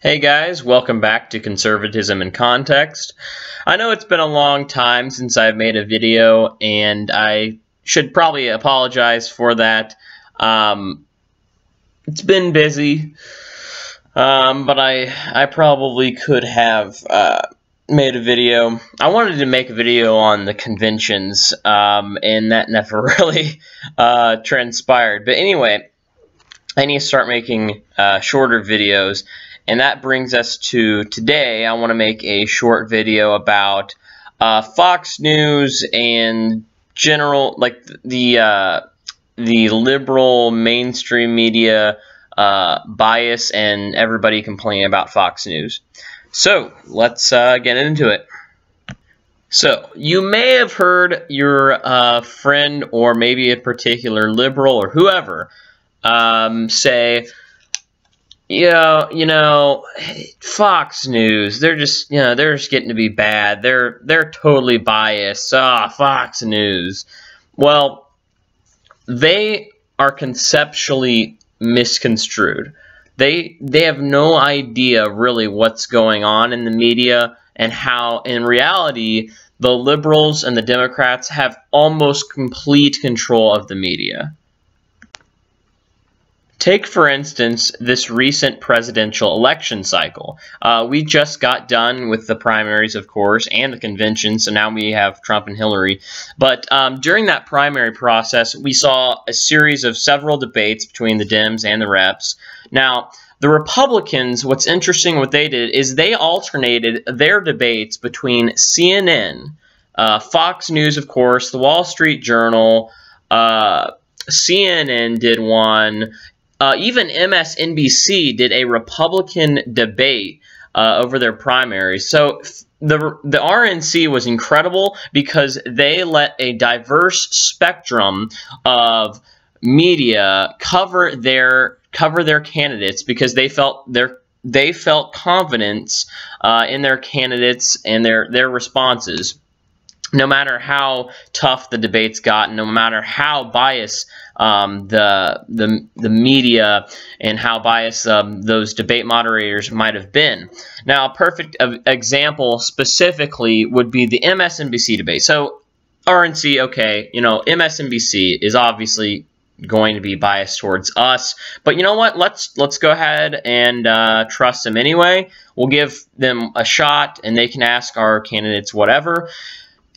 Hey guys, welcome back to Conservatism in Context. I know it's been a long time since I've made a video, and I should probably apologize for that. It's been busy, but I probably could have made a video. I wanted to make a video on the conventions, and that never really transpired. But anyway, I need to start making shorter videos. And that brings us to today. I want to make a short video about Fox News and general, like the liberal mainstream media bias and everybody complaining about Fox News. So let's get into it. So you may have heard your friend or maybe a particular liberal or whoever say, Fox News, they're just getting to be bad. They're totally biased. Fox News. Well, they are conceptually misconstrued. They have no idea really what's going on in the media and how, in reality, the liberals and the Democrats have almost complete control of the media. Take, for instance, this recent presidential election cycle. We just got done with the primaries, of course, and the convention, so now we have Trump and Hillary. But during that primary process, we saw a series of several debates between the Dems and the Reps. Now, the Republicans, what's interesting what they did is they alternated their debates between CNN, Fox News, of course, the Wall Street Journal, CNN did one. Even MSNBC did a Republican debate over their primaries. So the RNC was incredible because they let a diverse spectrum of media cover their candidates because they felt confidence in their candidates and their responses. No matter how tough the debates got, no matter how biased the media and how biased those debate moderators might have been. Now, a perfect example specifically would be the MSNBC debate. So, RNC, okay, MSNBC is obviously going to be biased towards us, but you know what? Let's go ahead and trust them anyway. We'll give them a shot, and they can ask our candidates whatever.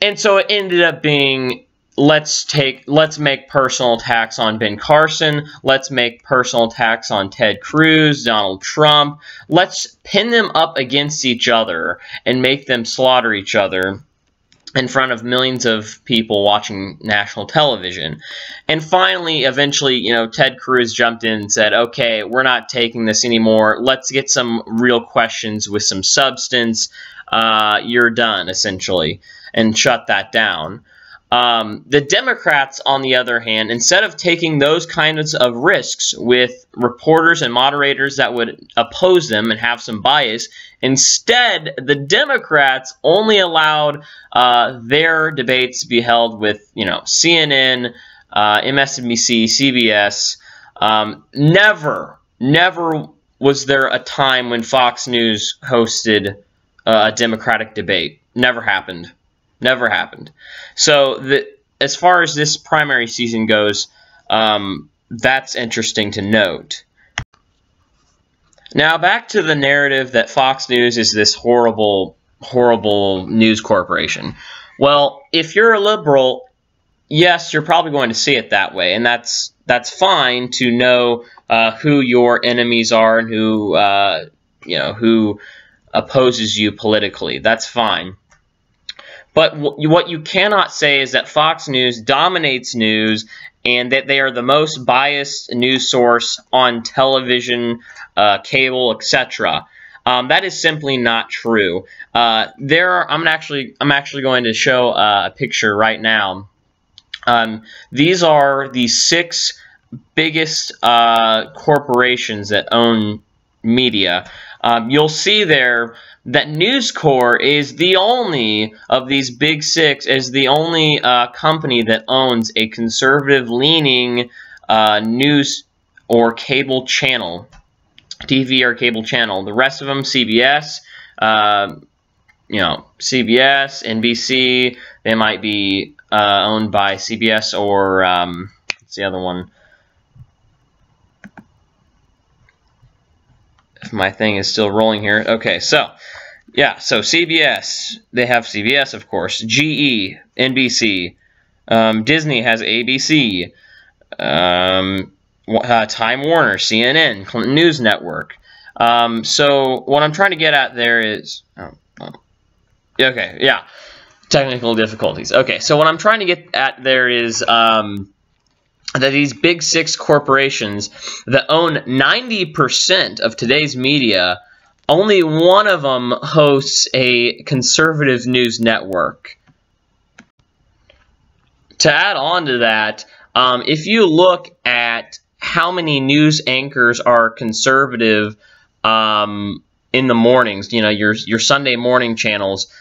And so it ended up being, let's make personal attacks on Ben Carson, let's make personal attacks on Ted Cruz, Donald Trump, let's pin them up against each other and make them slaughter each other in front of millions of people watching national television. And finally, eventually, Ted Cruz jumped in and said, okay, we're not taking this anymore, let's get some real questions with some substance, you're done, essentially, and shut that down. The Democrats, on the other hand, instead of taking those kinds of risks with reporters and moderators that would oppose them and have some bias, instead, the Democrats only allowed their debates to be held with, CNN, MSNBC, CBS. Never was there a time when Fox News hosted a Democratic debate. Never happened. Never happened. So as far as this primary season goes, that's interesting to note. Now back to the narrative that Fox News is this horrible, horrible news corporation. Well, if you're a liberal, yes, you're probably going to see it that way, and that's fine to know who your enemies are and who opposes you politically. That's fine. But what you cannot say is that Fox News dominates news and that they are the most biased news source on television, cable, etc. That is simply not true. I'm actually going to show a picture right now. These are the 6 biggest corporations that own media. You'll see there that News Corp is the only of these big 6, is the only company that owns a conservative-leaning news or cable channel. TV or cable channel. The rest of them, CBS, CBS, NBC, they might be owned by CBS or, what's the other one? If my thing is still rolling here. Okay, so, yeah, so CBS, they have CBS, of course, GE, NBC, Disney has ABC, Time Warner, CNN, Clinton News Network. So what I'm trying to get at there is, okay, yeah, technical difficulties. Okay, so what I'm trying to get at there is that these big six corporations that own 90% of today's media, only one of them hosts a conservative news network. To add on to that, if you look at how many news anchors are conservative in the mornings, your Sunday morning channels,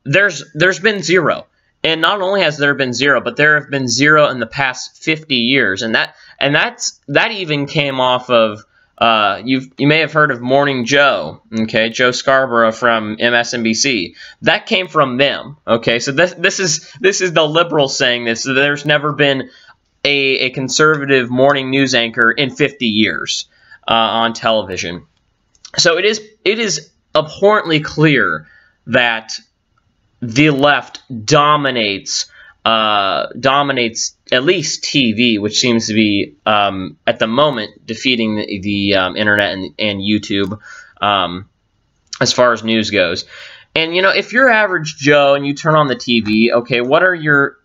there's been zero. And not only has there been zero, but there have been zero in the past 50 years, and that even came off of you may have heard of Morning Joe, okay, Joe Scarborough from MSNBC. That came from them, okay. So this is the liberals saying this. So there's never been a conservative morning news anchor in 50 years on television. So it is abhorrently clear that the left dominates at least TV, which seems to be at the moment defeating the internet and YouTube as far as news goes. And if you're average Joe and you turn on the TV, okay, what are your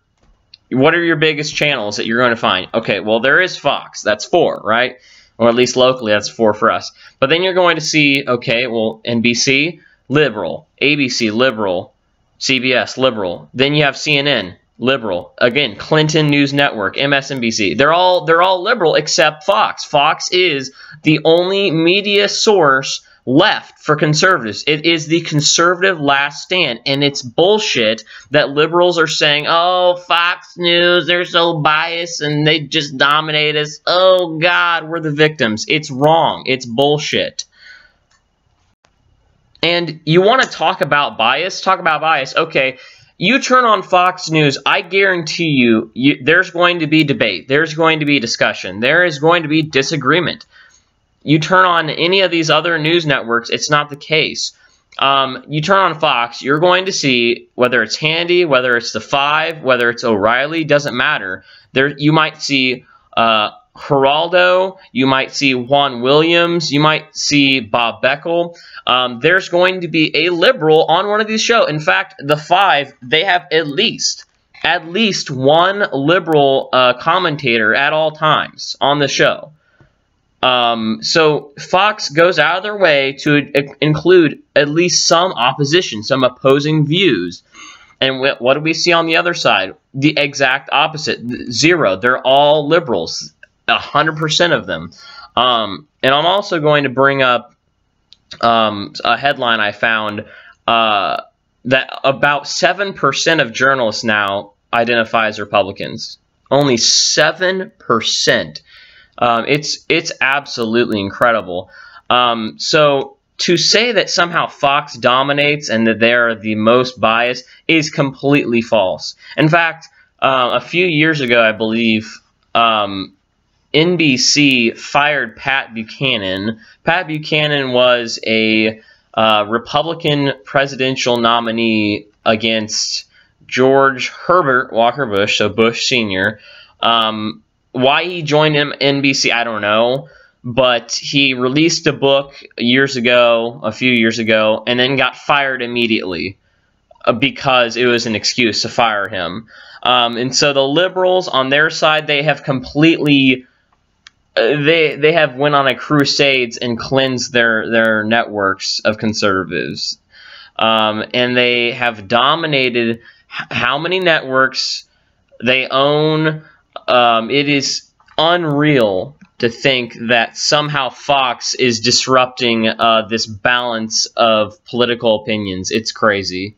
biggest channels that you're going to find? Okay, well, there is Fox. That's 4, right? Or at least locally, that's 4 for us. But then you're going to see, okay, well, NBC, liberal, ABC, liberal, CBS, liberal. Then you have CNN, liberal. Again, Clinton News Network, MSNBC. They're all liberal except Fox. Fox is the only media source left for conservatives. It is the conservative last stand, and it's bullshit that liberals are saying, oh, Fox News, they're so biased and they just dominate us. Oh, God, we're the victims. It's wrong. It's bullshit. And you want to talk about bias? Talk about bias. Okay, you turn on Fox News, I guarantee you there's going to be debate. There's going to be discussion. There is going to be disagreement. You turn on any of these other news networks, it's not the case. You turn on Fox, you're going to see, whether it's Handy, whether it's The Five, whether it's O'Reilly, doesn't matter. You might see Geraldo, you might see Juan Williams, you might see Bob Beckel. There's going to be a liberal on one of these shows. In fact, The Five, they have at least one liberal commentator at all times on the show. So Fox goes out of their way to include at least some opposition, some opposing views. And what do we see on the other side? The exact opposite. Zero. They're all liberals. 100% of them. And I'm also going to bring up a headline I found that about 7% of journalists now identify as Republicans. Only 7%. It's absolutely incredible. So to say that somehow Fox dominates and that they're the most biased is completely false. In fact, a few years ago, I believe, NBC fired Pat Buchanan. Pat Buchanan was a Republican presidential nominee against George Herbert Walker Bush, so Bush Sr. Why he joined NBC, I don't know, but he released a book a few years ago, and then got fired immediately because it was an excuse to fire him. And so the liberals on their side, they have completely they have went on a crusade and cleansed their networks of conservatives, and they have dominated how many networks they own. It is unreal to think that somehow Fox is disrupting this balance of political opinions. It's crazy.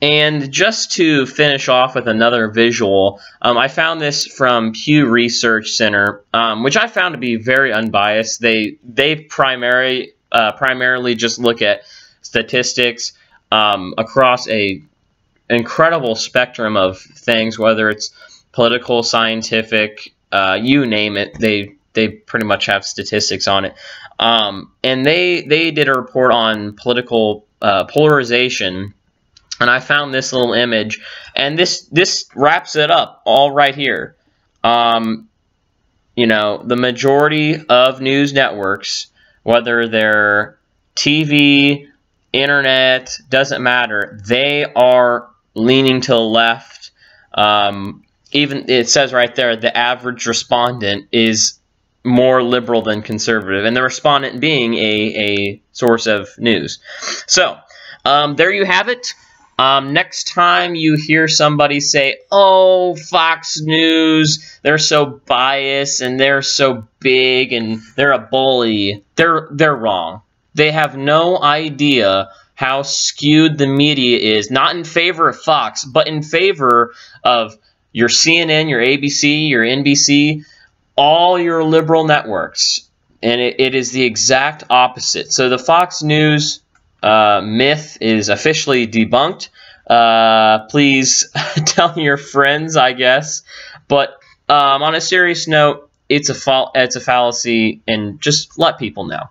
And just to finish off with another visual, I found this from Pew Research Center, which I found to be very unbiased. They primarily just look at statistics across a incredible spectrum of things, whether it's political, scientific, you name it. They pretty much have statistics on it. And they did a report on political polarization. And I found this little image, and this wraps it up all right here. You know, the majority of news networks, whether they're TV, internet, doesn't matter, they are leaning to the left. Even it says right there, the average respondent is more liberal than conservative, and the respondent being a source of news. So, there you have it. Next time you hear somebody say, oh, Fox News, they're so biased and they're so big and they're a bully, they're wrong. They have no idea how skewed the media is, not in favor of Fox, but in favor of your CNN, your ABC, your NBC, all your liberal networks. And it is the exact opposite. So the Fox News myth is officially debunked. Please tell your friends, I guess. But on a serious note, it's a fallacy, and just let people know.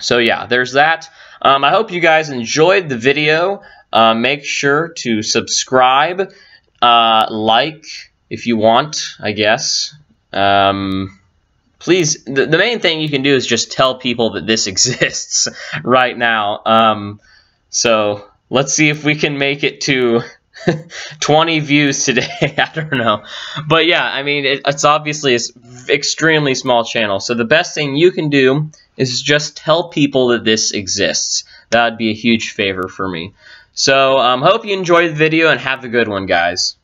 So yeah, there's that. I hope you guys enjoyed the video. Make sure to subscribe, like if you want, I guess. Please, the main thing you can do is just tell people that this exists right now. So let's see if we can make it to 20 views today. I don't know. But yeah, I mean, it's obviously an extremely small channel. So the best thing you can do is just tell people that this exists. That would be a huge favor for me. So hope you enjoyed the video, and have a good one, guys.